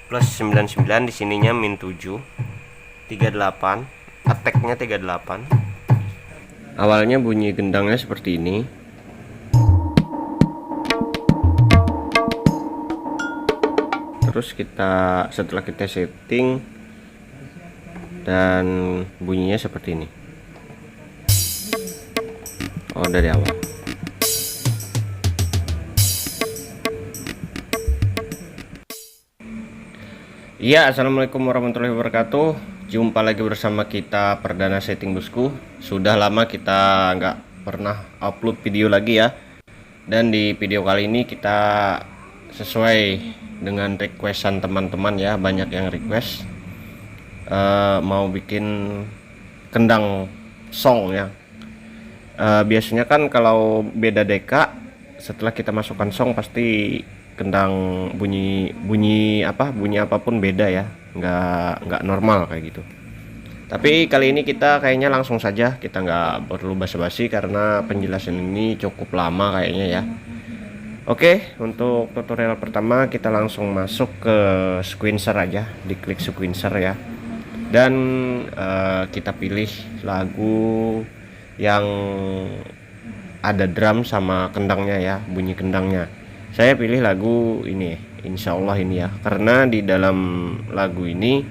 plus 99, di sininya min 7, 38, attack-nya 38. Awalnya bunyi gendangnya seperti ini. Terus setelah kita setting dan bunyinya seperti ini. Oh, dari awal. Iya, assalamualaikum warahmatullahi wabarakatuh. Jumpa lagi bersama kita Perdana Setting Bosku. Sudah lama kita nggak pernah upload video lagi ya. Dan di video kali ini kita sesuai dengan requestan teman-teman ya, banyak yang request mau bikin kendang song ya. Biasanya kan kalau beda deka, setelah kita masukkan song pasti kendang bunyi apapun beda ya, nggak normal kayak gitu. Tapi kali ini kita kayaknya langsung saja, kita nggak perlu basa-basi karena penjelasan ini cukup lama kayaknya ya. Oke, untuk tutorial pertama kita langsung masuk ke sequencer aja, diklik sequencer ya, dan kita pilih lagu yang ada drum sama kendangnya ya, bunyi kendangnya. Saya pilih lagu ini, insya Allah ini ya, karena di dalam lagu ini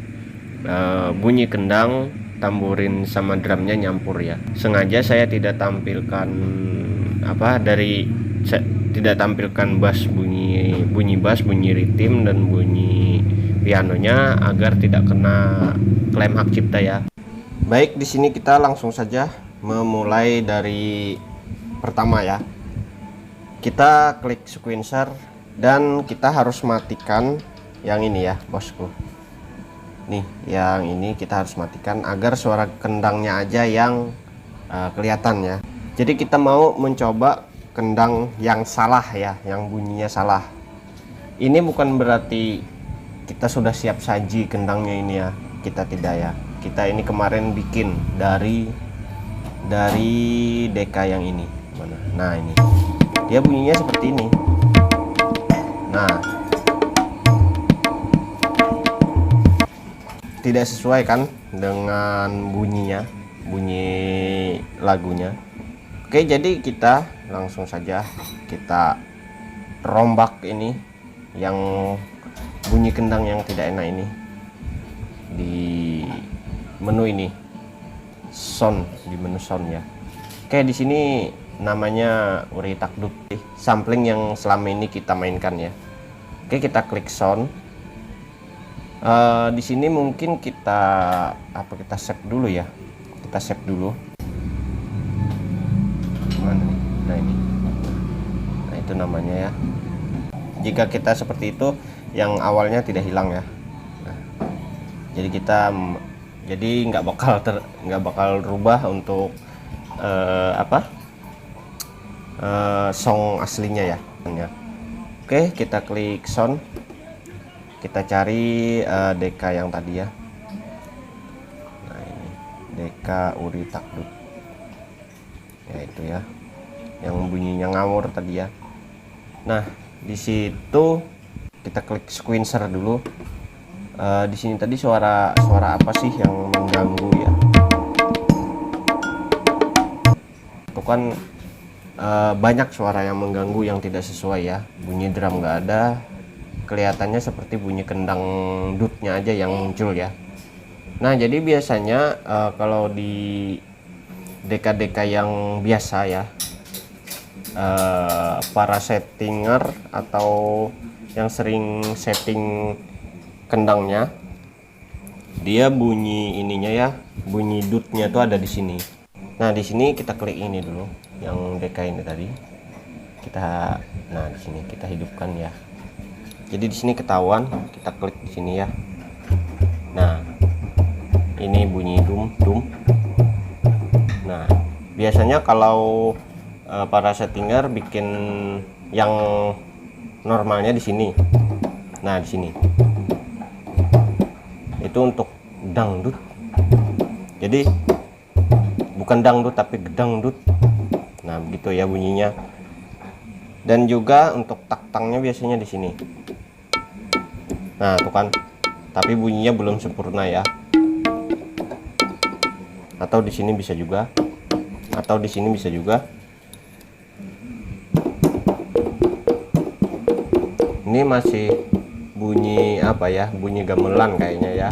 bunyi kendang, tamborin sama drumnya nyampur ya. Sengaja saya tidak tampilkan tidak tampilkan bass, bunyi bass, bunyi ritm dan bunyi pianonya agar tidak kena klaim hak cipta ya. Baik, di sini kita langsung saja memulai dari pertama ya. Kita klik sequencer dan kita harus matikan yang ini ya bosku. Nih, yang ini kita harus matikan agar suara kendangnya aja yang kelihatan ya. Jadi kita mau mencoba kendang yang salah ya, yang bunyinya salah. Ini bukan berarti kita sudah siap saji kendangnya ini ya, kita tidak ya. Kita ini kemarin bikin dari deka yang ini. Mana? Nah, ini dia bunyinya seperti ini. Nah, tidak sesuai kan dengan bunyi lagunya. Oke, jadi kita langsung saja kita rombak ini yang bunyi kendang yang tidak enak ini di menu ini, sound, di menu sound ya. Oke, di sini namanya Uri Takduk, sampling yang selama ini kita mainkan ya. Oke, kita klik sound. Di sini mungkin kita save dulu ya, kita save dulu. Mana nih? Nah, ini, nah itu namanya ya. Jika kita seperti itu, yang awalnya tidak hilang ya. Nah, jadi kita nggak bakal rubah untuk song aslinya ya. Oke, kita klik sound, kita cari deka yang tadi ya. Nah, ini deka Uri Takduk ya, itu ya yang bunyinya ngawur tadi ya. Nah, di situ kita klik sequencer dulu. Di sini tadi suara apa sih yang mengganggu ya? Itu kan banyak suara yang mengganggu yang tidak sesuai ya. Bunyi drum nggak ada, kelihatannya seperti bunyi kendang dutnya aja yang muncul ya. Nah, jadi biasanya kalau di deka-deka yang biasa ya, para settinger atau yang sering setting kendangnya, dia bunyi ininya ya, bunyi dutnya tuh ada di sini. Nah, di sini kita klik ini dulu, yang deka ini tadi. Nah, di sini kita hidupkan ya. Jadi di sini ketahuan, kita klik di sini ya. Nah, ini bunyi dum. Nah, biasanya kalau para settinger bikin yang normalnya di sini. Nah, di sini itu untuk dangdut. Jadi bukan dangdut tapi gedangdut. Nah, begitu ya bunyinya. Dan juga untuk taktangnya biasanya di sini. Nah, tuh kan tapi bunyinya belum sempurna ya. Atau di sini bisa juga, atau di sini bisa juga. Ini masih bunyi apa ya, bunyi gamelan kayaknya ya.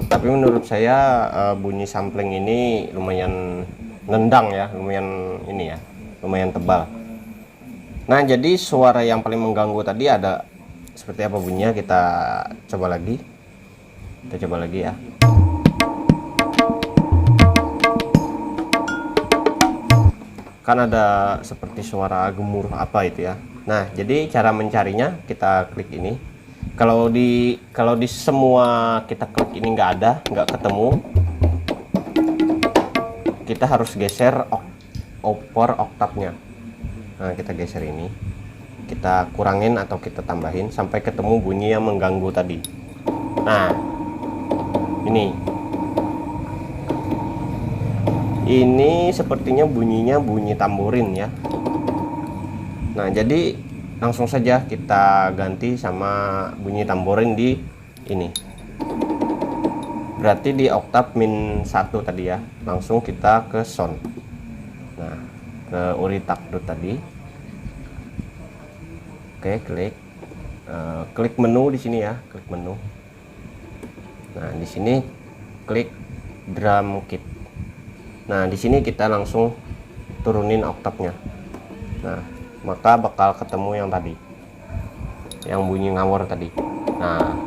Tapi menurut saya bunyi sampling ini lumayan nendang ya, lumayan ini ya, lumayan tebal. Nah, jadi suara yang paling mengganggu tadi ada seperti apa bunyinya, kita coba lagi. Kita coba lagi ya. Kan ada seperti suara gemuruh apa itu ya. Nah, jadi cara mencarinya kita klik ini. Kalau di semua kita klik ini nggak ada, nggak ketemu, kita harus geser over oktavnya. Nah, kita geser ini, kita kurangin atau kita tambahin sampai ketemu bunyi yang mengganggu tadi. Nah, ini sepertinya bunyinya bunyi tamborin ya. Nah, jadi langsung saja kita ganti sama bunyi tamborin di ini. Berarti di oktav min 1 tadi ya. Langsung kita ke sound. Nah, ke uri takdut tadi. Oke, klik menu di sini ya, klik menu. Nah, di sini klik drum kit. Nah, di sini kita langsung turunin oktavnya. Nah, maka bakal ketemu yang tadi, yang bunyi ngawur tadi. Nah,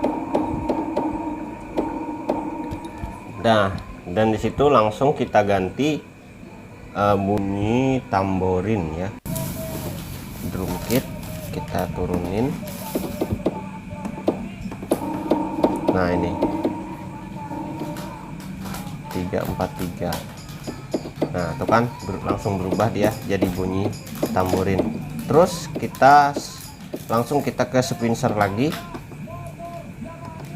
dan di situ langsung kita ganti bunyi tamborin ya. Drum kit kita turunin. Nah, ini 343. Nah, itu kan langsung berubah dia jadi bunyi tamborin. Terus kita langsung ke sequencer lagi,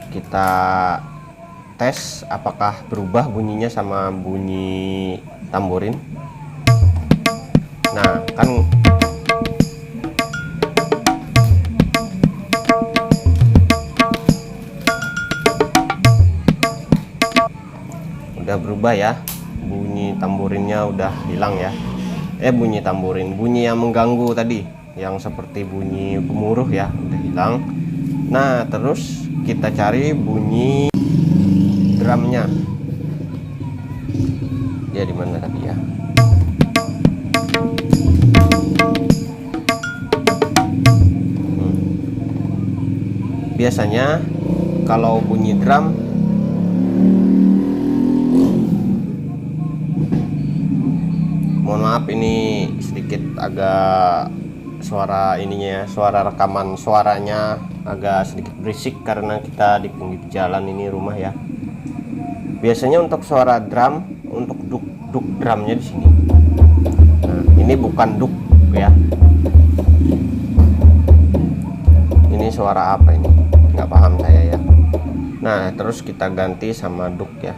kita tes apakah berubah bunyinya sama bunyi tamborin. Nah, kan udah berubah ya, bunyi tamborinnya udah hilang ya. Bunyi tamborin, bunyi yang mengganggu tadi, yang seperti bunyi gemuruh ya, udah hilang. Nah, terus kita cari bunyi drumnya. Dia di mana tadi ya? Biasanya kalau bunyi drum, mohon maaf ini sedikit agak suara ininya ya, suara rekaman suaranya agak sedikit berisik karena kita di pinggir jalan ini rumah ya. Biasanya untuk suara drum, untuk duk drumnya di sini. Nah, ini bukan duk ya. Ini suara apa ini? Nggak paham saya ya. Nah, terus kita ganti sama duk ya.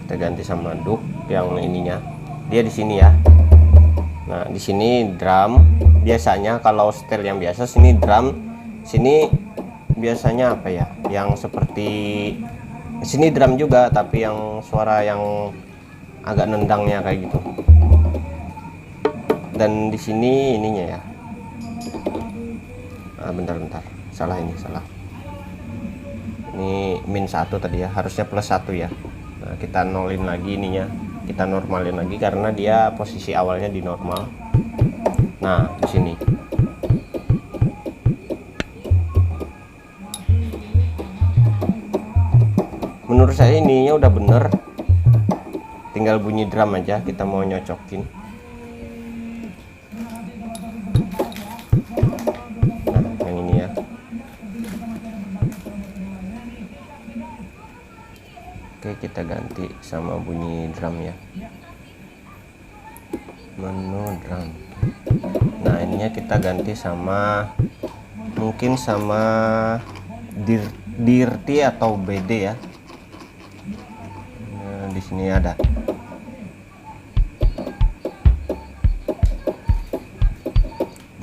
Kita ganti sama duk yang ininya. Dia di sini ya. Nah, di sini drum. Biasanya kalau setel yang biasa sini drum, sini biasanya apa ya? Yang seperti sini drum juga tapi yang suara yang agak nendangnya kayak gitu. Dan di sini ininya ya. Bentar, salah ini, salah. Ini min 1 tadi ya, harusnya plus 1 ya. Nah, kita nolin lagi ininya, kita normalin lagi karena dia posisi awalnya di normal. Nah, di sini menurut saya ininya udah bener, tinggal bunyi drum aja kita mau nyocokin. Oke, kita ganti sama bunyi drum ya, menu drum. Nah, ininya kita ganti sama mungkin sama dirty atau BD ya. Nah, di sini ada.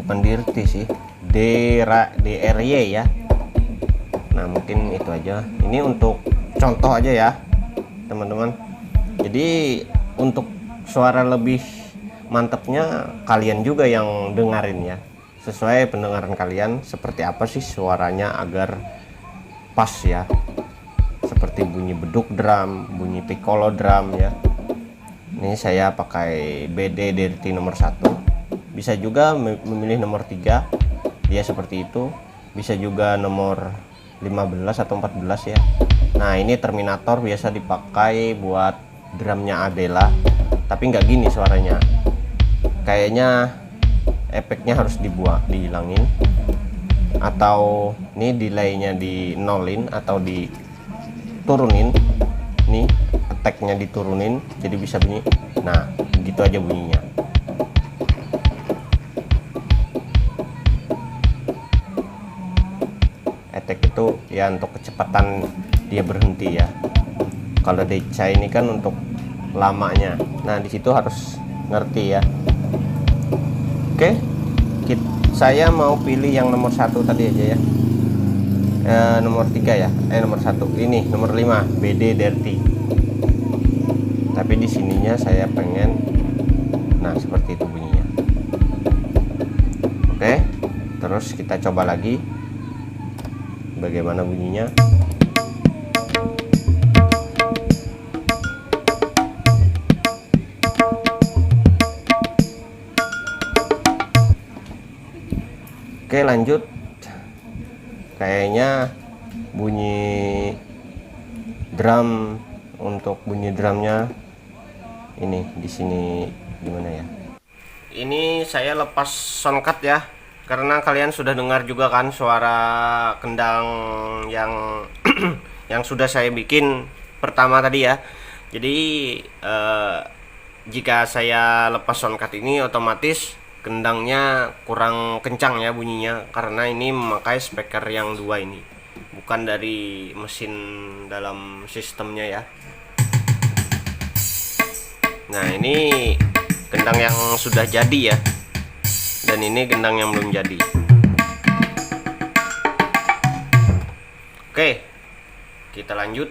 Bukan dirty sih, DRY ya. Nah mungkin itu aja, ini untuk contoh aja ya teman-teman. Jadi untuk suara lebih mantapnya kalian juga yang dengerin ya, sesuai pendengaran kalian seperti apa sih suaranya agar pas ya, seperti bunyi beduk drum, bunyi piccolo drum ya. Ini saya pakai BD DRT nomor 1, bisa juga memilih nomor 3, dia seperti itu, bisa juga nomor 15 atau 14 ya. Nah ini Terminator biasa dipakai buat drumnya Adela, tapi nggak gini suaranya, kayaknya efeknya harus dihilangin, atau ini delaynya di nolin atau diturunin, nih attacknya diturunin jadi bisa bunyi. Nah gitu aja bunyinya. Attack itu ya untuk kecepatan dia berhenti ya, kalau Deca ini kan untuk lamanya. Nah disitu harus ngerti ya. Oke, saya mau pilih yang nomor 1 tadi aja ya, nomor 3 ya, nomor 1 ini, nomor 5 BD Dirty. Tapi di sininya saya pengen, nah seperti itu bunyinya. Oke, terus kita coba lagi bagaimana bunyinya. Oke lanjut, kayaknya bunyi drum, untuk bunyi drumnya ini di sini gimana ya. Ini saya lepas soundcard ya, karena kalian sudah dengar juga kan suara kendang yang yang sudah saya bikin pertama tadi ya. Jadi jika saya lepas soundcard ini otomatis kendangnya kurang kencang ya bunyinya, karena ini memakai speaker yang 2 ini, bukan dari mesin dalam sistemnya ya. Nah ini kendang yang sudah jadi ya, dan ini kendang yang belum jadi. Oke, kita lanjut.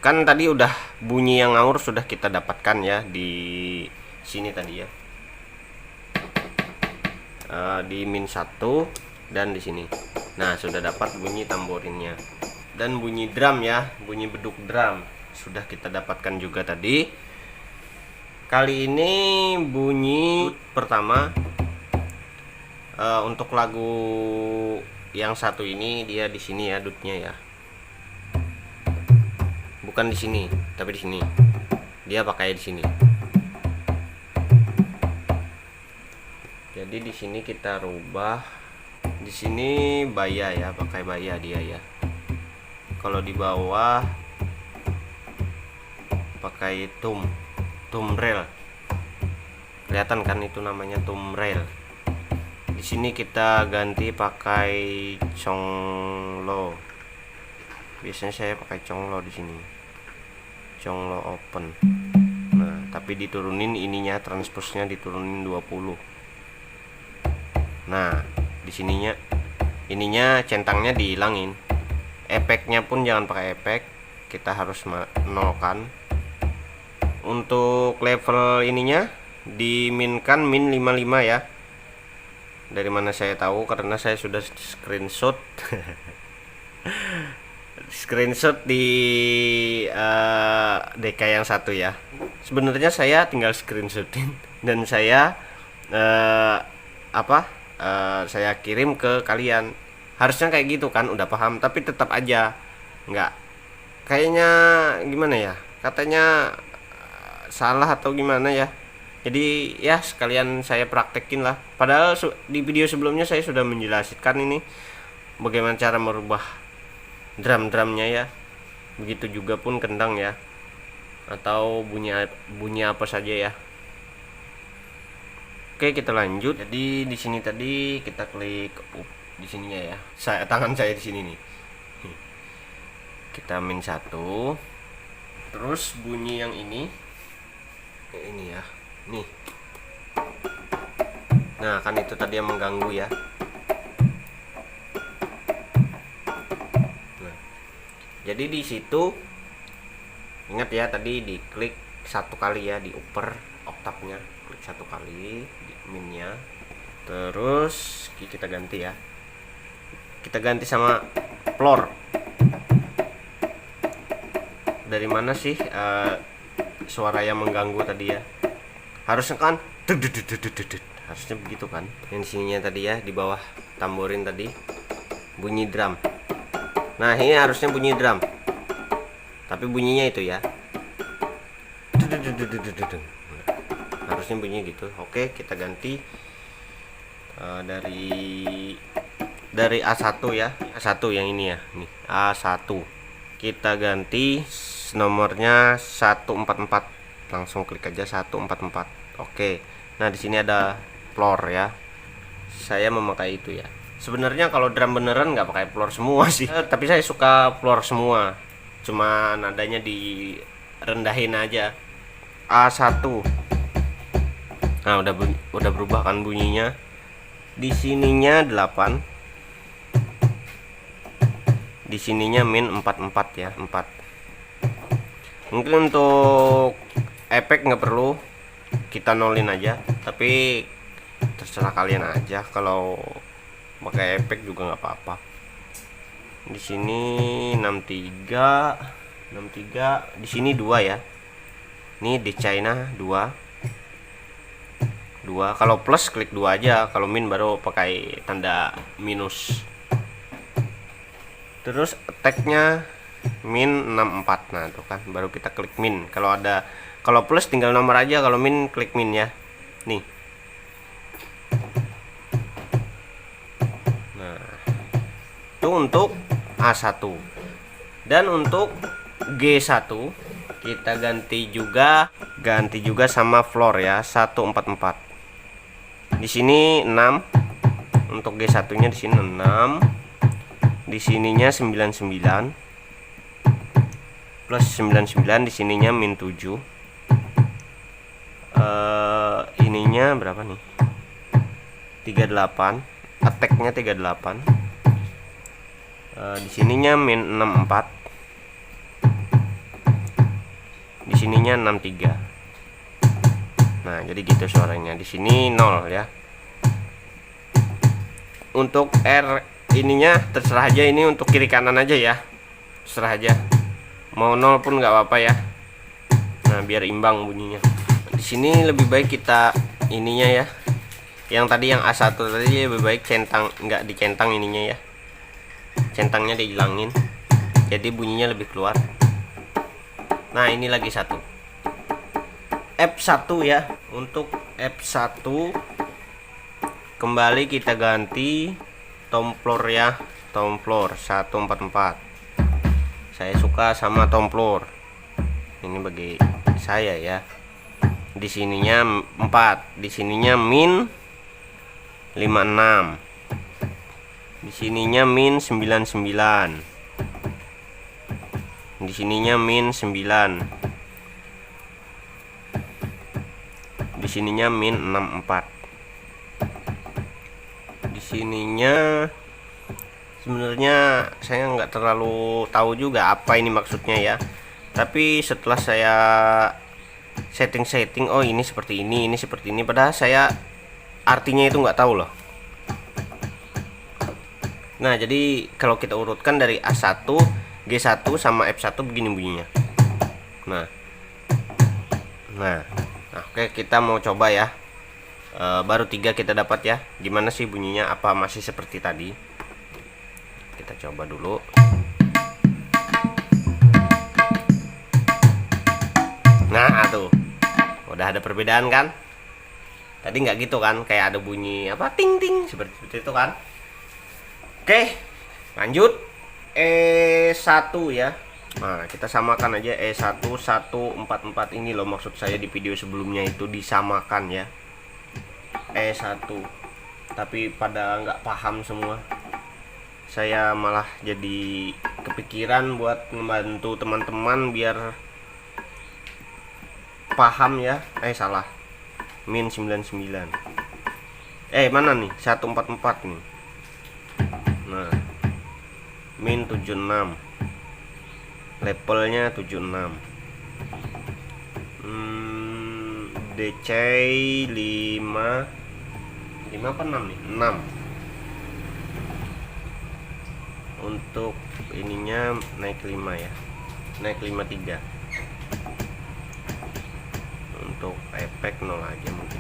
Kan tadi udah bunyi yang ngawur sudah kita dapatkan ya di sini tadi ya, di min 1 dan di sini. Nah sudah dapat bunyi tamborinnya dan bunyi drum ya, bunyi beduk drum sudah kita dapatkan juga tadi. Kali ini bunyi pertama, untuk lagu yang satu ini dia di sini ya dutnya ya, bukan di sini tapi di sini, dia pakai di sini. Jadi di sini kita rubah, di sini baya ya, pakai baya dia ya. Kalau di bawah pakai tom rail, kelihatan kan itu namanya tom rail. Di sini kita ganti pakai conglo, biasanya saya pakai conglo di sini, conglo open. Nah tapi diturunin ininya, transposnya diturunin 20. Nah di sininya ininya centangnya dihilangin, efeknya pun jangan pakai efek, kita harus nolkan. Untuk level ininya diminkan min 55 ya. Dari mana saya tahu, karena saya sudah screenshot screenshot di DK yang 1 ya. Sebenarnya saya tinggal screenshotin dan saya saya kirim ke kalian. Harusnya kayak gitu kan, udah paham, tapi tetap aja nggak, kayaknya gimana ya, katanya salah atau gimana ya. Jadi ya sekalian saya praktekin lah, padahal di video sebelumnya saya sudah menjelaskan ini bagaimana cara merubah drum-drumnya ya. Begitu juga pun kendang ya, atau bunyi apa saja ya. Oke kita lanjut. Jadi di sini tadi kita klik di sininya ya, tangan saya di sini nih. Kita min 1, terus bunyi yang ini ya, nih. Nah kan itu tadi yang mengganggu ya. Jadi di situ ingat ya, tadi diklik satu kali ya, di upper oktavnya klik satu kali di minnya, terus kita ganti ya, kita ganti sama floor. Dari mana sih suara yang mengganggu tadi ya? Harusnya kan harusnya begitu kan, yang sininya tadi ya, di bawah tamborin tadi bunyi drum. Nah ini harusnya bunyi drum, tapi bunyinya itu ya, harusnya bunyi gitu. Oke, kita ganti dari A1 ya, A1 yang ini ya, nih A1 kita ganti nomornya 144, langsung klik aja 144. Oke, nah di sini ada floor ya, saya memakai itu ya. Sebenarnya kalau drum beneran nggak pakai floor semua sih, tapi saya suka floor semua, cuma nadanya direndahin aja. A1. Nah, udah berubah kan bunyinya. Di sininya 8. Di sininya min 44 ya, 4. Mungkin untuk efek nggak perlu, kita nolin aja, tapi terserah kalian aja. Kalau pakai efek juga nggak apa-apa. Di sini 63, di sini 2 ya. Ini di China 2. Kalau plus klik 2 aja, kalau min baru pakai tanda minus. Terus attack-nya min 64. Nah, tuh kan baru kita klik min. Kalau plus tinggal nomor aja, kalau min klik min ya. Nih. Itu untuk A1. Dan untuk G1 kita ganti juga sama floor ya, 144. Di sini 6. Untuk G1-nya di sini 6. Di sininya 99. Plus 99, di sininya min 7. Ininya berapa nih? 38. Attack-nya 38. Di sininya min 64, di sininya 63. Nah jadi gitu suaranya. Di sini 0 ya. Untuk R ininya terserah aja, ini untuk kiri kanan aja ya, terserah aja, mau 0 pun nggak apa-apa ya. Nah biar imbang bunyinya. Di sini lebih baik kita ininya ya, yang tadi yang A1 tadi lebih baik nggak dicentang ininya ya, centangnya dihilangin, jadi bunyinya lebih keluar. Nah ini lagi satu F1 ya. Untuk F1 kembali kita ganti tom floor ya, tom floor 144. Saya suka sama tom floor ini bagi saya ya. Di sininya 4, di sininya min 56, di sininya min 99, di sininya min 9, di sininya min 64. Di sininya sebenarnya saya nggak terlalu tahu juga apa ini maksudnya ya, tapi setelah saya setting oh ini seperti ini seperti ini, padahal saya artinya itu nggak tahu loh. Nah jadi kalau kita urutkan dari A1, G1 sama F1 begini bunyinya. Nah oke, kita mau coba ya. Baru 3 kita dapat ya. Gimana sih bunyinya, apa masih seperti tadi? Kita coba dulu. Nah tuh udah ada perbedaan kan. Tadi nggak gitu kan, kayak ada bunyi apa ting ting seperti itu kan. Oke, lanjut E1 ya. Nah kita samakan aja E1 144 ini loh, maksud saya di video sebelumnya itu disamakan ya, E1, tapi pada nggak paham semua. Saya malah jadi kepikiran buat membantu teman-teman biar paham ya. Salah, min 99. Mana nih 144 nih. Nah min 76. levelnya 76. DC 5 apa 6 nih? 6. Untuk ininya naik 5 ya, naik 53. Untuk efek 0 aja mungkin.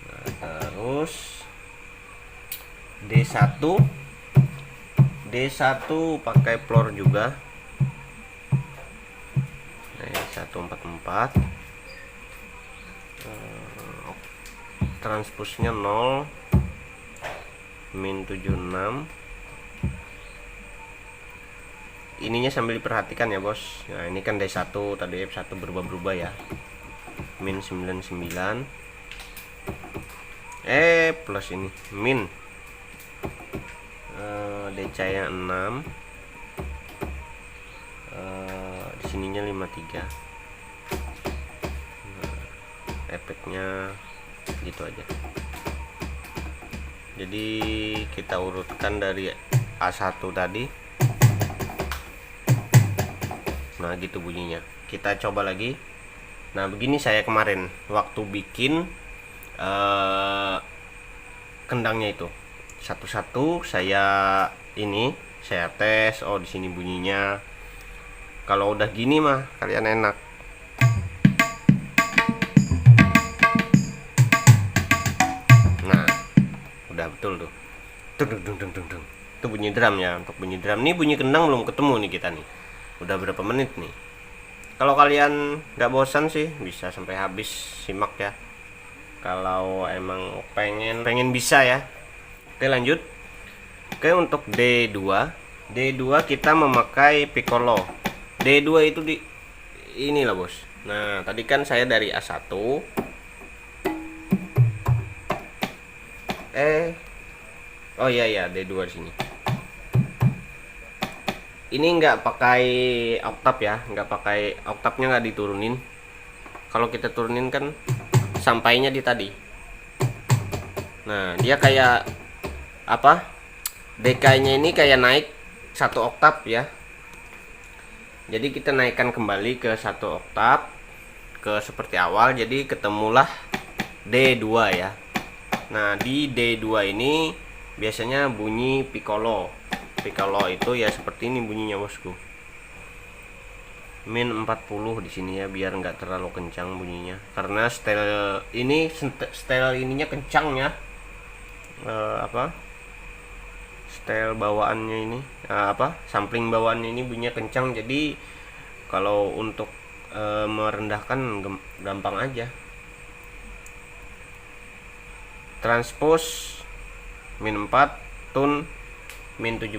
Nah, terus D1 pakai floor juga. Nah, 144. Transpusnya 0, min 76. Ininya sambil diperhatikan ya bos. Nah ini kan D1, tadi F1 berubah-berubah ya, min 99. Plus ini min DC nya 6, di sininya 53. Nah, efeknya gitu aja. Jadi kita urutkan dari A1 tadi. Nah gitu bunyinya. Kita coba lagi. Nah begini saya kemarin waktu bikin kendangnya itu satu-satu saya tes. Oh di sini bunyinya. Kalau udah gini mah kalian enak. Nah udah betul tuh. Itu bunyi drum ya. Untuk bunyi drum nih, bunyi kendang belum ketemu nih kita nih. Udah berapa menit nih. Kalau kalian nggak bosan sih bisa sampai habis simak ya. Kalau emang pengen bisa ya. Oke lanjut. Oke untuk D2 kita memakai piccolo. D2 itu di inilah bos. Nah tadi kan saya dari A1. Oh iya D2 di sini. Ini nggak pakai oktav ya, nggak pakai oktavnya, nggak diturunin. Kalau kita turunin kan sampainya di tadi. Nah dia kayak apa? DK-nya ini kayak naik 1 oktav ya. Jadi kita naikkan kembali ke 1 oktav ke seperti awal. Jadi ketemulah D2 ya. Nah di D2 ini biasanya bunyi piccolo. Piccolo itu ya seperti ini bunyinya bosku. Min 40 di sini ya, biar nggak terlalu kencang bunyinya. Karena style ininya kencang ya. Style bawaannya ini sampling bawaannya ini bunyinya kencang. Jadi kalau untuk merendahkan gampang aja. Transpose min 4, tune min 17,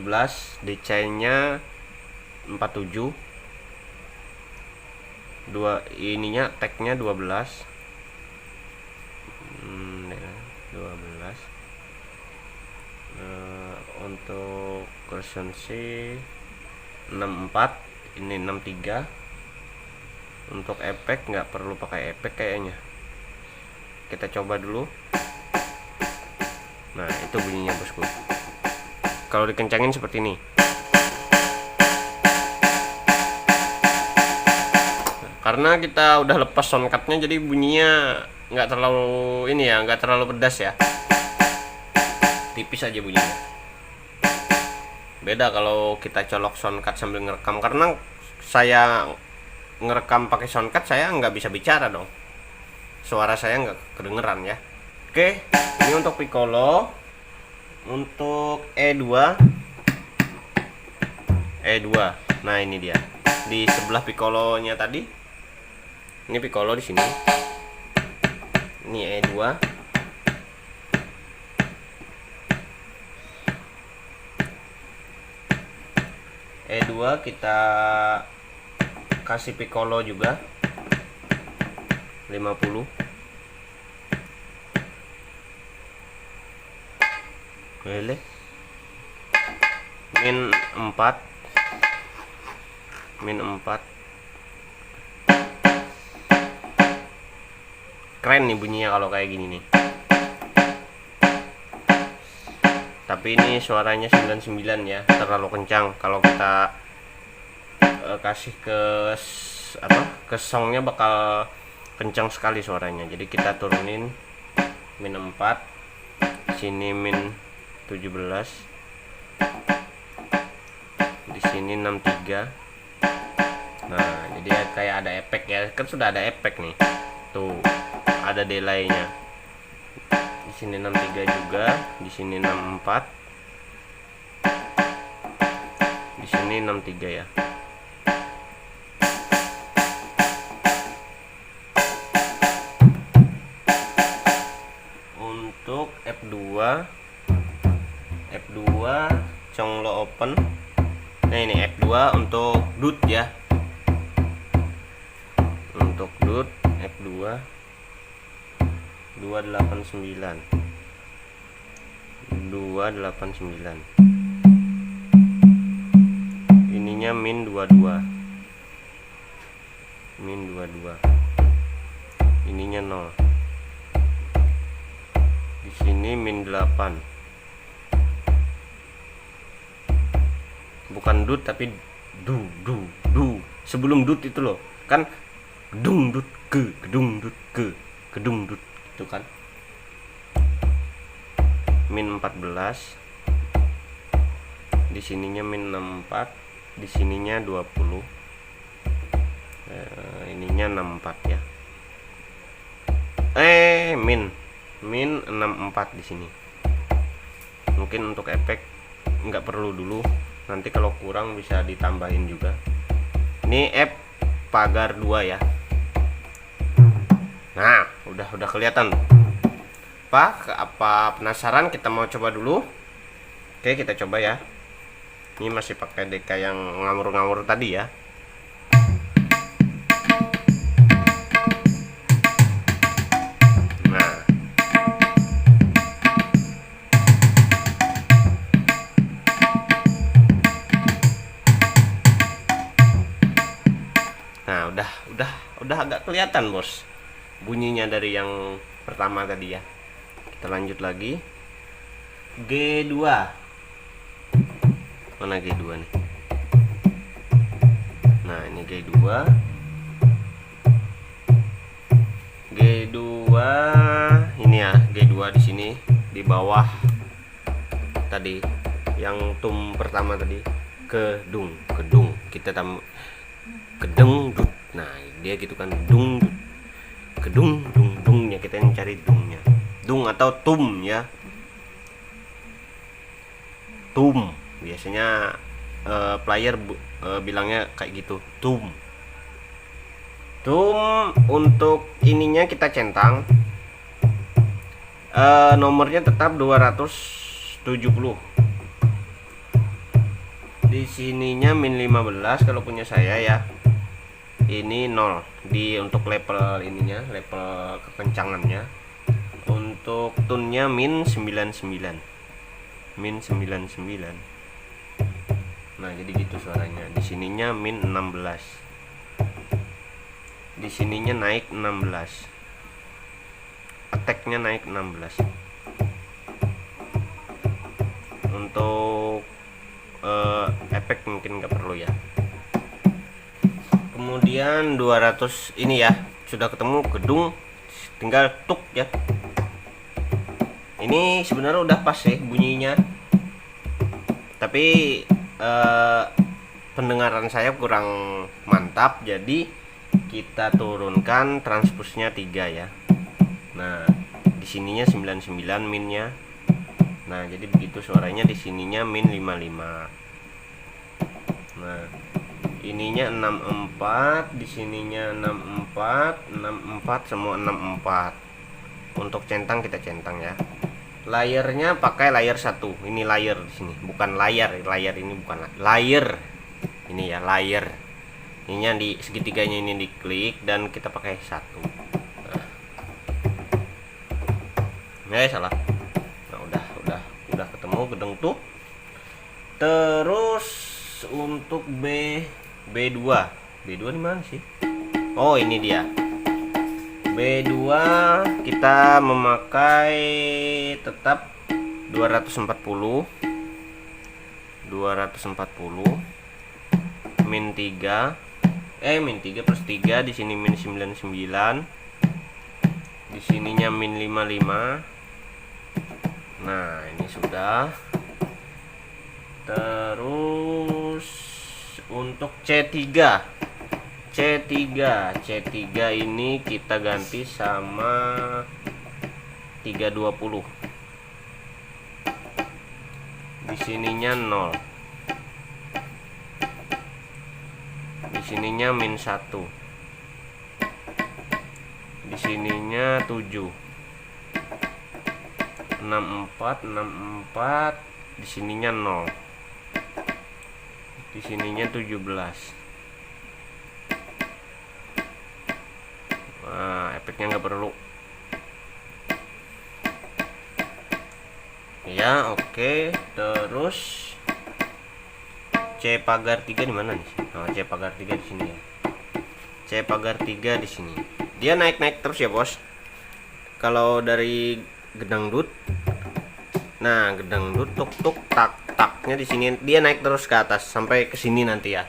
DC nya 47, ininya tag-nya 12. 12. Untuk resonansi 64, ini 63. Untuk efek nggak perlu pakai efek kayaknya. Kita coba dulu. Nah itu bunyinya bosku. Kalau dikencangin seperti ini. Nah, karena kita udah lepas soundcardnya, jadi bunyinya nggak terlalu ini ya, nggak terlalu pedas ya. Tipis aja bunyinya. Beda kalau kita colok soundcard sambil ngerekam. Karena saya ngerekam pakai soundcard, saya nggak bisa bicara dong. Suara saya nggak kedengeran ya. Oke, ini untuk piccolo. Untuk E2. Nah ini dia di sebelah piccolonya tadi. Ini piccolo di sini. Ini E2. E2 kita kasih piccolo juga 50. Boleh. Min 4. Keren nih bunyinya kalau kayak gini nih. tapi ini suaranya 99 ya, terlalu kencang. Kalau kita kasih ke songnya bakal kencang sekali suaranya. Jadi kita turunin min 4, sini min 17, di sini 63. Nah, jadi kayak ada efek ya, kan sudah ada efek nih. Tuh, ada delaynya. Di sini 63 juga, di sini 64. Di sini 63 ya. Untuk F2 conglo open. Nah, ini F2 untuk dut ya. Untuk dut F2 289 ininya min 22, ininya 0, di sini min 8, bukan dut tapi du. Sebelum dut itu loh kan, gedung dut ke gedung dut itu kan. Min 14, di sininya min 64, di sininya 20, ininya 64 ya. Min 64 di sini. Mungkin untuk efek nggak perlu dulu, nanti kalau kurang bisa ditambahin juga. Ini F pagar 2 ya. Nah, udah kelihatan. Apa penasaran? Kita mau coba dulu. Oke, kita coba ya. Ini masih pakai deka yang ngawur-ngawur tadi ya. Nah, udah agak kelihatan bos bunyinya dari yang pertama tadi ya. Kita lanjut lagi. G2. Mana G2 nih? Nah, ini G2. G2 ini ya, G2 di sini di bawah tadi yang tum pertama tadi, kedung. Kita kedung dut. Nah, dia gitu kan, dung dut. Dungnya kita yang cari dungnya. Dung atau tum ya. Tum biasanya player bilangnya kayak gitu, tum. Untuk ininya kita centang, nomornya tetap 270. Di sininya min 15 kalau punya saya ya. Ini 0 di untuk level ininya, level kekencangannya. Untuk tunnya min 99. Nah, jadi gitu suaranya. Di sininya min 16. Di sininya naik 16. Attack-nya naik 16. Untuk efek mungkin nggak perlu ya. Kemudian 200 ini ya, sudah ketemu gedung, tinggal tuk ya. Ini sebenarnya udah pas sih bunyinya, tapi pendengaran saya kurang mantap, jadi kita turunkan transpusnya 3 ya. Nah, di sininya 99 minnya. Nah, jadi begitu suaranya. Di sininya min 55. Nah, ininya 64, di sininya 64 semua 64. Untuk centang kita centang ya. Layernya pakai layer 1. Ini layer di sini, bukan layar. Layar ini bukan layer. Ini ya layer. Ininya di segitiganya ini diklik dan kita pakai 1. Nah, salah. Nah, udah ketemu gedung tuh. Terus untuk B2 di mana sih? Oh, ini dia. B2 kita memakai tetap 240 min 3 plus 3, di sini min 99, di sininya min 55. Nah, ini sudah. Terus untuk C3 ini kita ganti sama 320. Di sininya 0. Di sininya min 1. Di sininya 7. 64, di sininya 0. Di sininya 17. Nah, efeknya nggak perlu. Ya, oke. Terus C pagar 3 di mana nih? Oh, C pagar 3 di sini ya. C pagar 3 di sini. Dia naik-naik terus ya, Bos. Kalau dari gedangdut. Nah, gedangdut tuk tuk tak taknya di sini dia naik terus ke atas sampai ke sini nanti ya.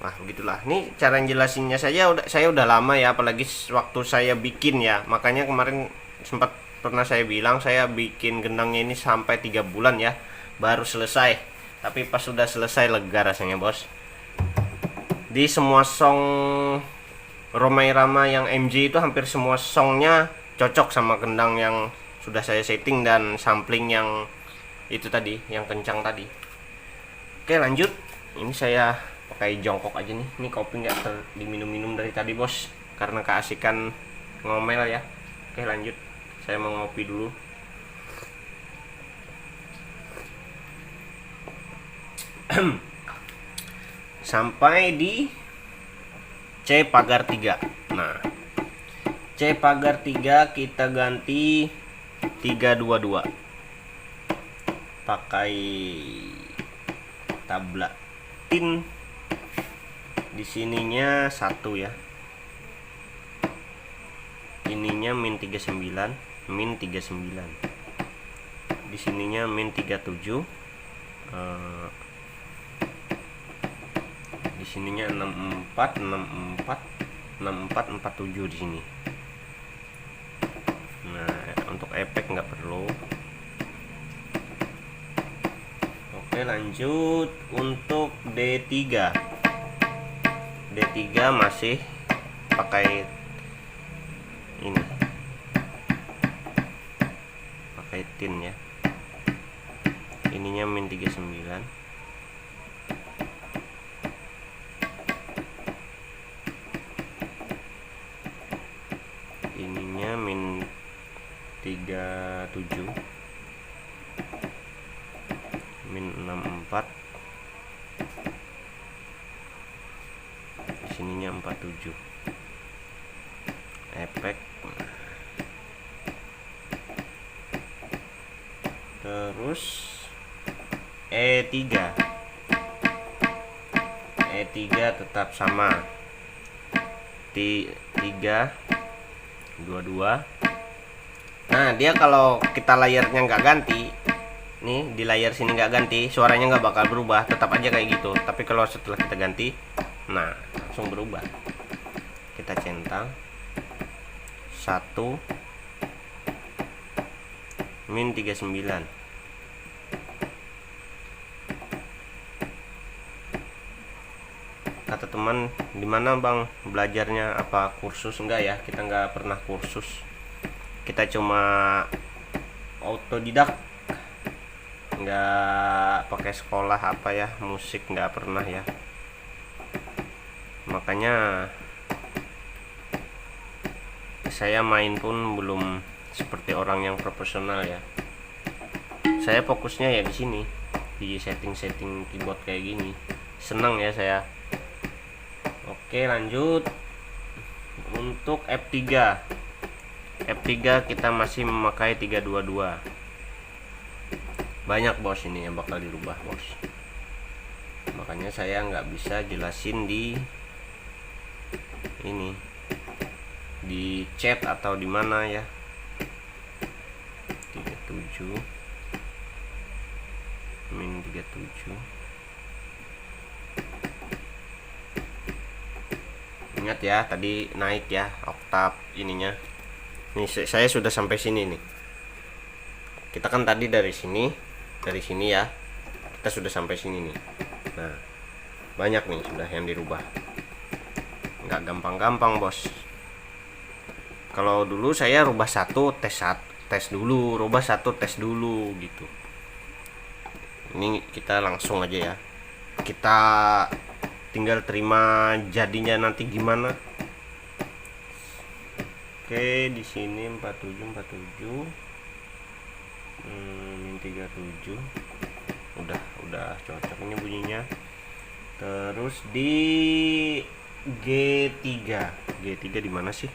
Wah, begitulah. Ini cara jelasinnya saja saya udah lama ya, apalagi waktu saya bikin ya. Makanya kemarin sempat pernah saya bilang saya bikin gendangnya ini sampai 3 bulan ya baru selesai. Tapi pas sudah selesai lega rasanya, Bos. Di semua song Rhoma Irama yang MJ itu hampir semua songnya cocok sama gendang yang sudah saya setting dan sampling yang itu tadi, yang kencang tadi. Oke, lanjut. Ini saya pakai jongkok aja nih. Ini kopi nggak diminum-minum dari tadi, Bos, karena keasikan ngomel ya. Oke, lanjut. Saya mau ngopi dulu. Sampai di C pagar 3. Nah, C pagar 3 kita ganti 322 pakai tabla tin. Di sininya 1 ya, ininya min 39, di sininya min 37, di sininya 64, 47 di sini. Nah, untuk efek nggak perlu. Oke, lanjut untuk D3 masih pakai ini, pakai tin ya. Ininya min 39, ininya min 37, min 64, di sininya 47. Efek. Terus E3 tetap sama, 322. Nah, dia kalau kita layarnya nggak ganti nih, di layar sini nggak ganti, suaranya nggak bakal berubah, tetap aja kayak gitu. Tapi kalau setelah kita ganti, nah langsung berubah. Kita centang 1 min 39. Kata teman, dimana Bang belajarnya, apa kursus? Enggak ya, kita nggak pernah kursus, kita cuma autodidak, nggak pakai sekolah apa ya, musik nggak pernah ya. Makanya saya main pun belum seperti orang yang profesional ya. Saya fokusnya ya di sini, di setting keyboard kayak gini. Senang ya saya. Oke, lanjut untuk F3 kita masih memakai 322. Banyak, Bos, ini yang bakal dirubah, Bos. Makanya saya nggak bisa jelasin di ini, di chat atau di mana ya. 37 min 37. Ingat ya, tadi naik ya oktav ininya. Nih saya sudah sampai sini nih. Kita kan tadi dari sini ya. Kita sudah sampai sini nih. Nah, banyak nih sudah yang dirubah. Nggak gampang-gampang, bos. Kalau dulu saya rubah satu tes dulu, rubah satu tes dulu gitu. Ini kita langsung aja ya. Kita tinggal terima jadinya nanti gimana. Oke, di sini 47 min 37. Udah cocok ini bunyinya. Terus di G3 di mana sih?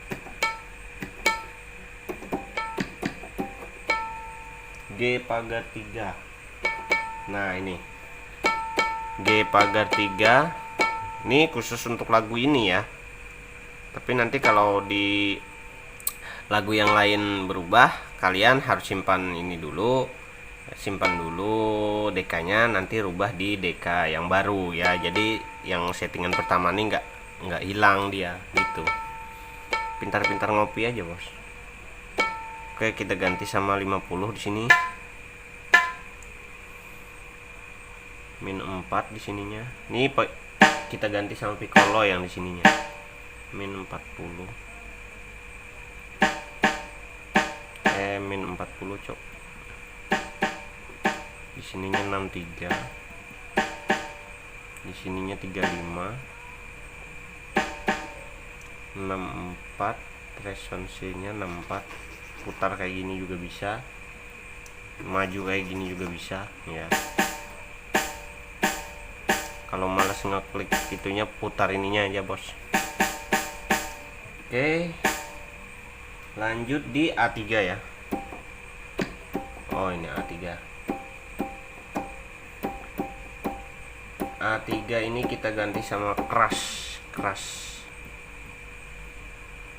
G pagar 3. Nah, ini G pagar 3. Ini khusus untuk lagu ini ya. Tapi nanti kalau di lagu yang lain berubah, kalian harus simpan ini dulu. Simpan dulu DK-nya, nanti rubah di DK yang baru ya. Jadi yang settingan pertama ini nggak hilang dia gitu. Pintar-pintar ngopi aja, bos. Oke, kita ganti sama 50 di sini. Min 4 di sininya. Ini kita ganti sama piccolo yang di sininya. Min 40. Min 40, cok. Di sininya 63. Di sininya 35. 64, resonansinya 64. Putar kayak gini juga bisa, maju kayak gini juga bisa ya. Kalau malas ngeklik itunya, putar ininya aja, bos. Oke, lanjut di A3 ya. Oh, ini A3. A3 ini kita ganti sama keras.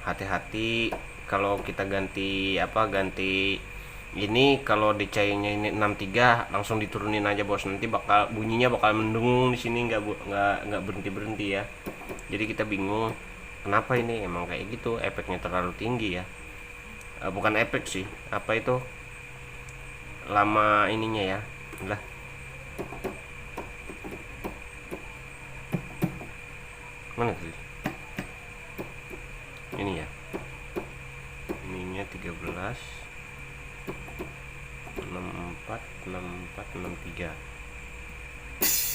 Hati-hati kalau kita ganti ini, kalau DC-nya ini 63 langsung diturunin aja, bos. Nanti bunyinya bakal mendengung di sini, nggak berhenti ya. Jadi kita bingung kenapa ini, emang kayak gitu, efeknya terlalu tinggi ya. Bukan efek sih, apa itu, lama ininya ya. Lah, mana tuh ini ya, ininya 13 64 63.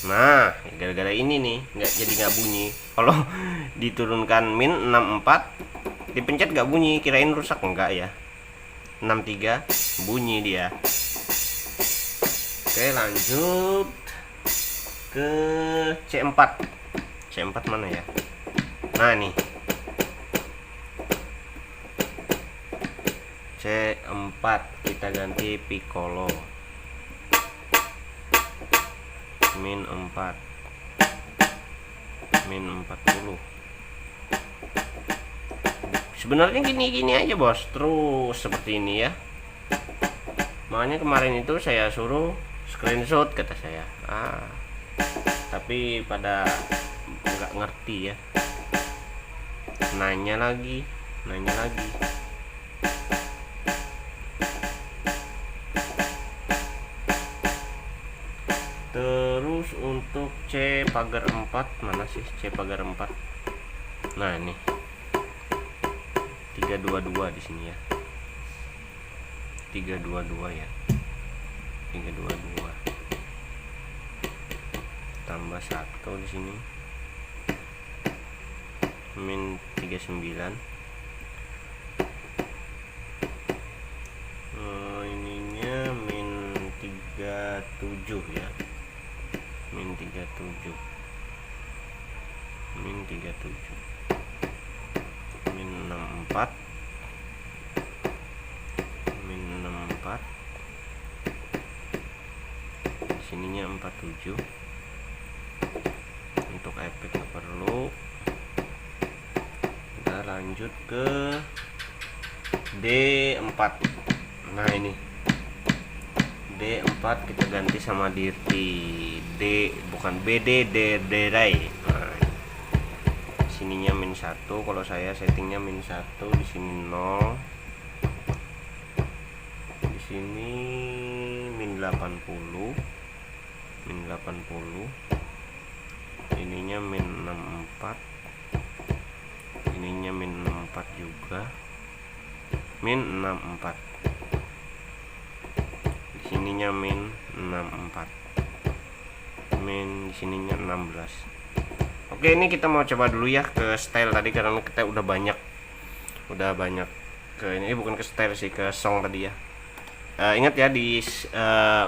Nah, gara-gara ini nih nggak bunyi. Kalau diturunkan min 64, dipencet nggak bunyi, kirain rusak, enggak ya. 63 bunyi dia. Oke, lanjut ke C4. C4 mana ya? Nah, nih C4 kita ganti piccolo. Min 4. Min 40. Sebenarnya gini aja, bos. Terus seperti ini ya. Makanya kemarin itu saya suruh screenshot, kata saya. Tapi pada nggak ngerti ya. Nanya lagi. Terus untuk C pagar 4, mana sih C pagar 4? Nah, ini 322 di sini ya. 322 ya. 322 tambah 1 di sini. Min 39. Ininya min 37 ya. Min 37. Min 67. Min 64. Min 64. Di sininya 47. Untuk efek nggak perlu. Kita lanjut ke D4. Nah, ini D4 kita ganti sama dirti. D bukan BD, Derai. Nah, sininya -1, kalau saya settingnya -1, di sini 0, di sini -80, ininya -64, ininya -64 juga, -64, di sininya -64, di sininya 16. Oke, ini kita mau coba dulu ya ke style tadi, karena kita udah banyak ke ini, bukan ke style sih, ke song tadi ya. Ingat ya,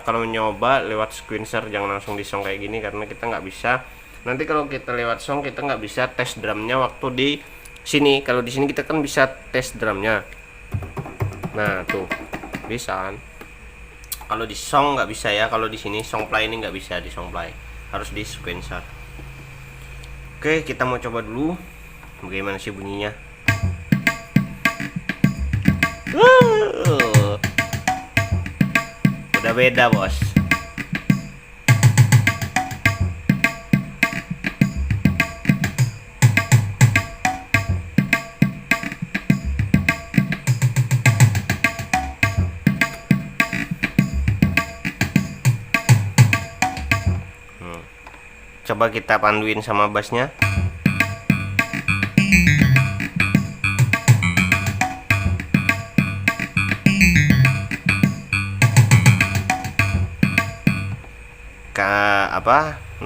kalau nyoba lewat screen share jangan langsung di song kayak gini, karena kita nggak bisa. Nanti kalau kita lewat song kita nggak bisa tes drumnya waktu di sini. Kalau di sini kita kan bisa tes drumnya. Nah tuh bisa kan. Kalau di song nggak bisa ya. Kalau di sini song play ini nggak bisa di song play, harus di screen share. Oke, kita mau coba dulu bagaimana sih bunyinya. Udah beda, bos. Coba kita panduin sama bassnya.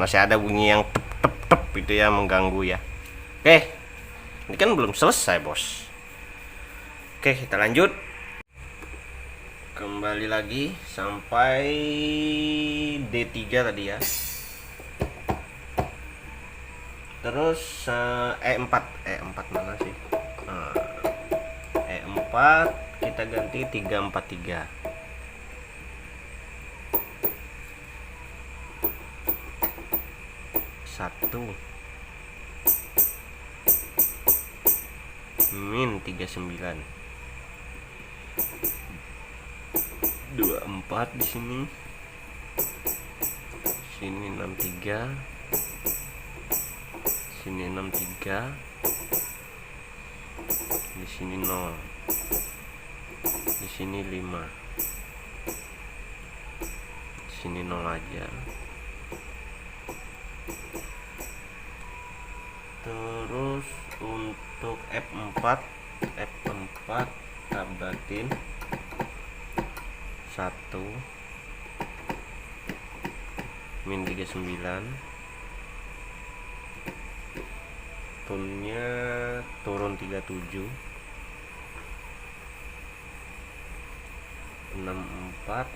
Masih ada bunyi yang tep tep tep itu ya, mengganggu ya. Oke, ini kan belum selesai, bos. Oke, kita lanjut. Kembali lagi sampai D3 tadi ya. Terus E4 mana sih? E4 kita ganti 343. 1 -39, 24 di sini, sini 63, sini 63, di sini 0, di sini 5, di sini 0 aja. Terus untuk F4 tabatin 1 -39, tonnya turun 37, 64,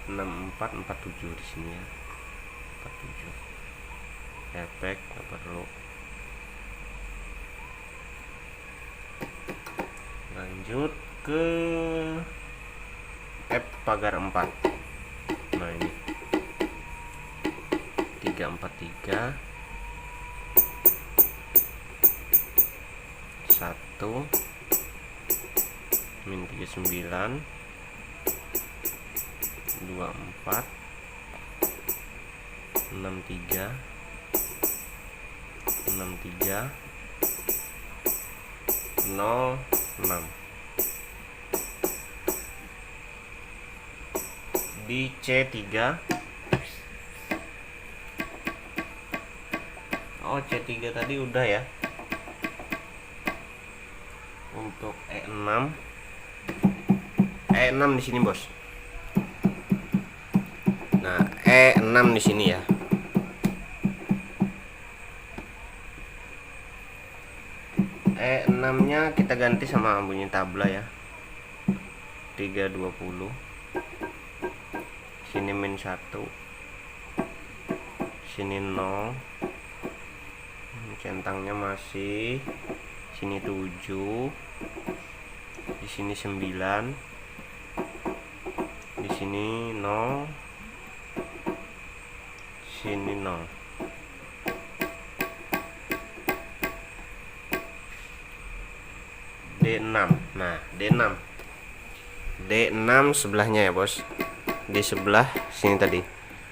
47 di sini ya, 47. Efek nggak perlu. Lanjut ke F pagar 4. Nah ini 343, 1 -39, 24, 63, 63, 06. Di C3. Oh, C3 tadi udah ya. Untuk E6. E6 di sini, bos. Nah, E6 di sini ya. E6-nya kita ganti sama bunyi tabla ya. 320. Sini -1. Sini 0. Centangnya masih. Sini 7. Di sini 9. Di sini 0. Sini 0. D6. Nah, D6 sebelahnya ya, bos. di sebelah sini tadi,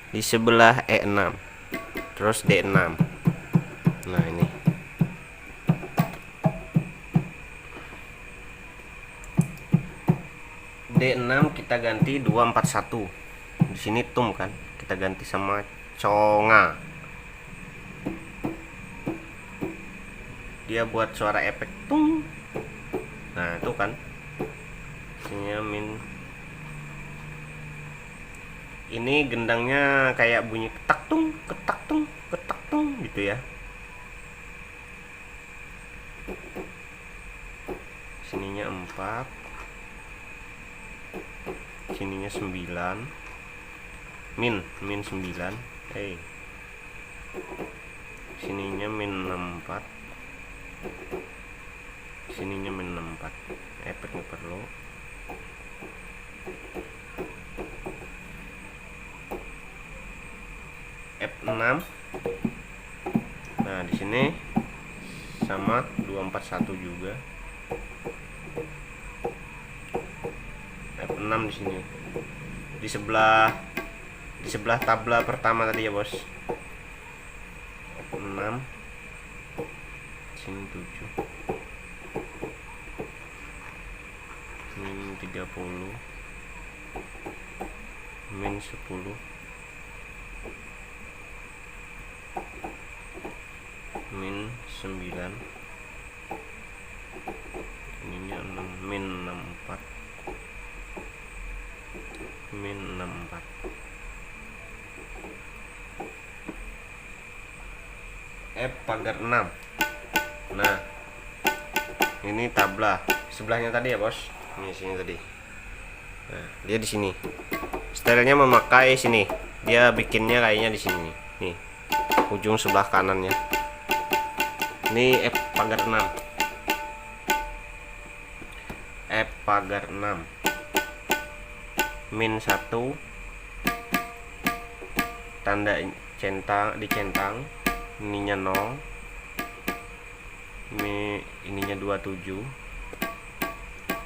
di sebelah E6, terus D6. Nah ini D6 kita ganti 241. Di sini tum kan, kita ganti sama conga. Dia buat suara efek tung. Nah itu kan sininya min. Ini gendangnya kayak bunyi ketak tung gitu ya. Sininya 4, sininya 9, min 9. Sininya min 64, sininya min 64. Efeknya perlu. F6. Nah di sini sama 241 juga. F6 di sini. Di sebelah tabla pertama tadi ya, Bos. F6. Sini 7. Min 30. Min 10. Min 9. Ininya 6, min 64. Min 64. F pagar 6. Nah ini tabla sebelahnya tadi ya, Bos. Ini sini tadi. Nah dia di sini. Stylenya memakai sini. Dia bikinnya kayaknya di sini nih. Ujung sebelah kanannya. Ini F pagar 6. F pagar 6. Min 1. Tanda dicentang. Ininya 0. Ininya 27.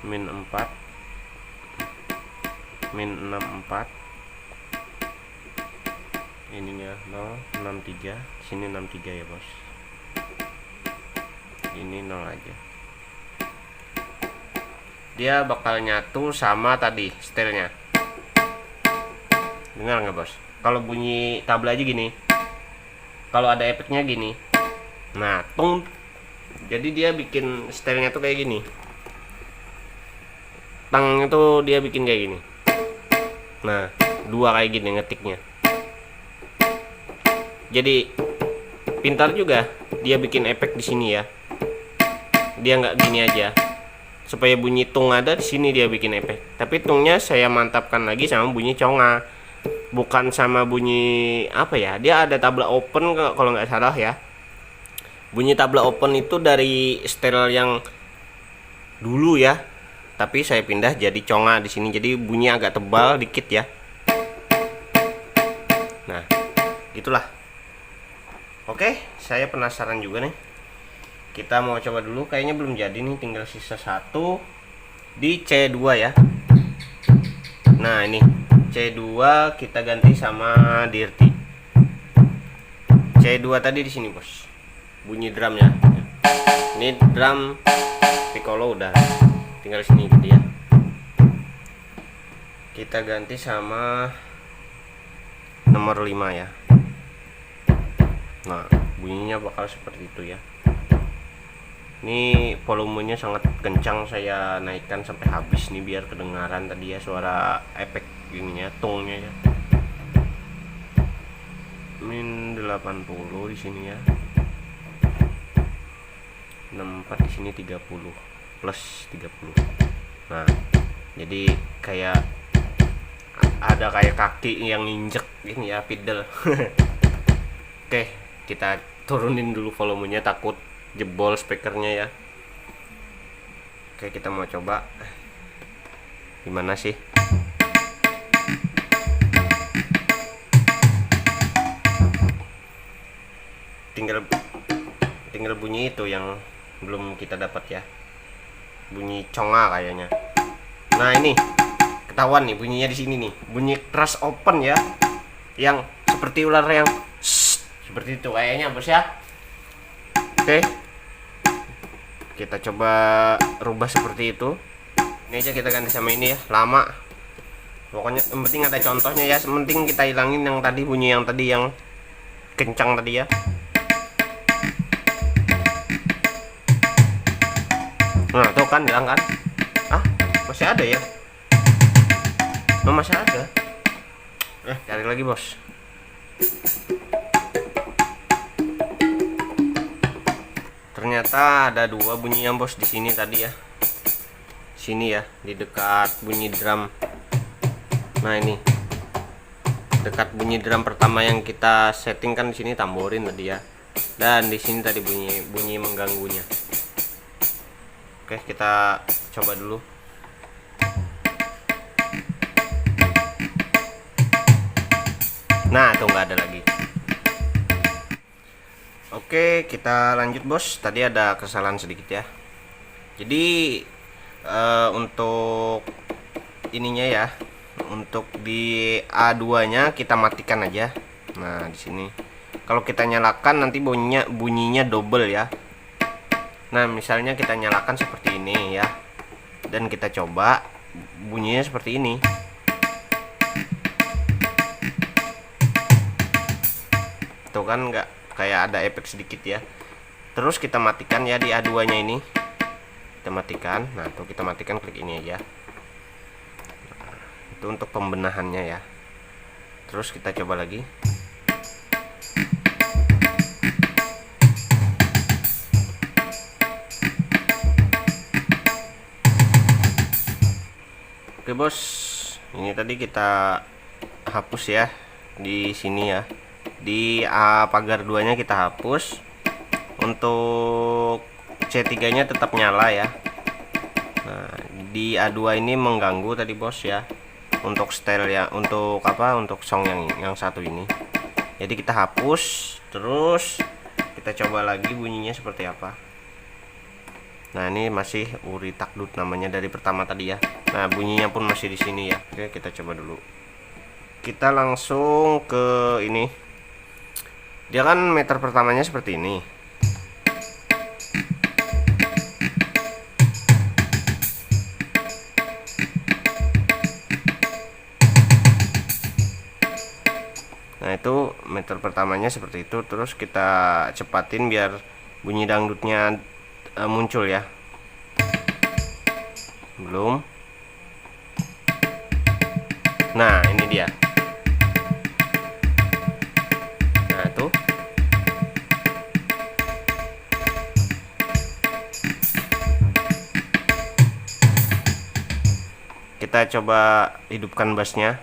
Min 4. Min 64. Ininya 0, 63. Sini 63 ya, Bos. Ini 0 aja. Dia bakal nyatu sama tadi stylenya. Dengar nggak, Bos? Kalau bunyi tabla aja gini, kalau ada efeknya gini, nah tung. Jadi dia bikin stylenya tuh kayak gini. Tang itu dia bikin kayak gini. Nah dua kayak gini ngetiknya. Jadi pintar juga dia bikin efek di sini ya. Dia nggak gini aja. Supaya bunyi tung ada di sini dia bikin efek. Tapi tungnya saya mantapkan lagi sama bunyi conga. Bukan sama bunyi apa ya? Dia ada tabla open kalau nggak salah ya. Bunyi tabla open itu dari style yang dulu ya. Tapi saya pindah jadi conga di sini. Jadi bunyi agak tebal dikit ya. Nah, gitulah. Oke, saya penasaran juga nih. Kita mau coba dulu, kayaknya belum jadi nih, tinggal sisa satu di C2 ya. Nah, ini C2 kita ganti sama Dirty. C2 tadi di sini, Bos. Bunyi drumnya. Ini drum piccolo udah. Tinggal sini gitu ya. Kita ganti sama nomor 5 ya. Nah, bunyinya bakal seperti itu ya. Ini volumenya sangat kencang, saya naikkan sampai habis nih biar kedengaran tadi ya suara efek ininya, tongnya ya. Min 80 di sini ya. 64 di sini 30 plus 30. Nah, jadi kayak ada kayak kaki yang injek ini ya, fiddle. Oke, kita turunin dulu volumenya, takut jebol speakernya ya. Oke, kita mau coba gimana sih. Tinggal bunyi itu yang belum kita dapat ya, bunyi conga kayaknya. Nah ini ketahuan nih bunyinya di sini nih, bunyi keras open ya, yang seperti ular yang seperti itu kayaknya bos ya. Oke, kita coba rubah seperti itu. Ini aja kita ganti sama ini ya, lama pokoknya. Yang penting ada contohnya ya, yang penting kita hilangin yang tadi, bunyi yang tadi yang kencang tadi ya. Nah tuh kan hilang kan, masih ada ya, masih ada. Cari lagi bos. Ternyata ada dua bunyinya bos di sini tadi ya, sini ya, di dekat bunyi drum. Nah ini dekat bunyi drum pertama yang kita setting kan, di sini tamborin tadi ya, dan di sini tadi bunyi mengganggunya. Oke, kita coba dulu. Nah tuh nggak ada lagi. Oke, kita lanjut bos. Tadi ada kesalahan sedikit ya. Jadi untuk ininya ya, untuk di A2 nya kita matikan aja. Nah di sini kalau kita nyalakan nanti bunyinya double ya. Nah misalnya kita nyalakan seperti ini ya, dan kita coba bunyinya seperti ini. Tuh kan nggak, kayak ada efek sedikit ya. Terus kita matikan ya di A2 nya ini, kita matikan. Nah tuh kita matikan, klik ini aja. Nah, itu untuk pembenahannya ya. Terus kita coba lagi. Oke bos, ini tadi kita hapus ya di sini ya, di pagar 2 nya kita hapus. Untuk C3 nya tetap nyala ya. Nah di A2 ini mengganggu tadi bos ya, untuk style ya, untuk apa, untuk song yang satu ini. Jadi kita hapus, terus kita coba lagi bunyinya seperti apa. Nah ini masih Uri Takdut namanya dari pertama tadi ya. Nah bunyinya pun masih di sini ya. Oke, kita coba dulu. Kita langsung ke ini. Dia kan meter pertamanya seperti ini. Nah itu meter pertamanya seperti itu. Terus kita cepatin biar bunyi dangdutnya muncul ya. Belum. Nah ini dia. Nah tuh. Kita coba hidupkan bassnya.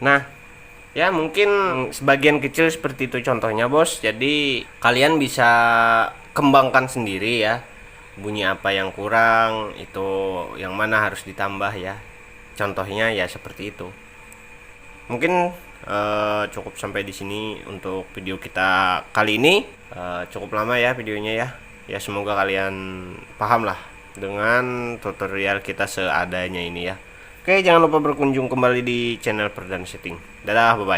Nah ya mungkin sebagian kecil seperti itu contohnya bos. Jadi kalian bisa kembangkan sendiri ya, bunyi apa yang kurang, itu yang mana harus ditambah ya. Contohnya ya seperti itu. Mungkin cukup sampai di sini untuk video kita kali ini. Cukup lama ya videonya ya. Ya semoga kalian paham lah dengan tutorial kita seadanya ini ya. Oke, jangan lupa berkunjung kembali di channel Perdana Setting. Dadah, bye bye.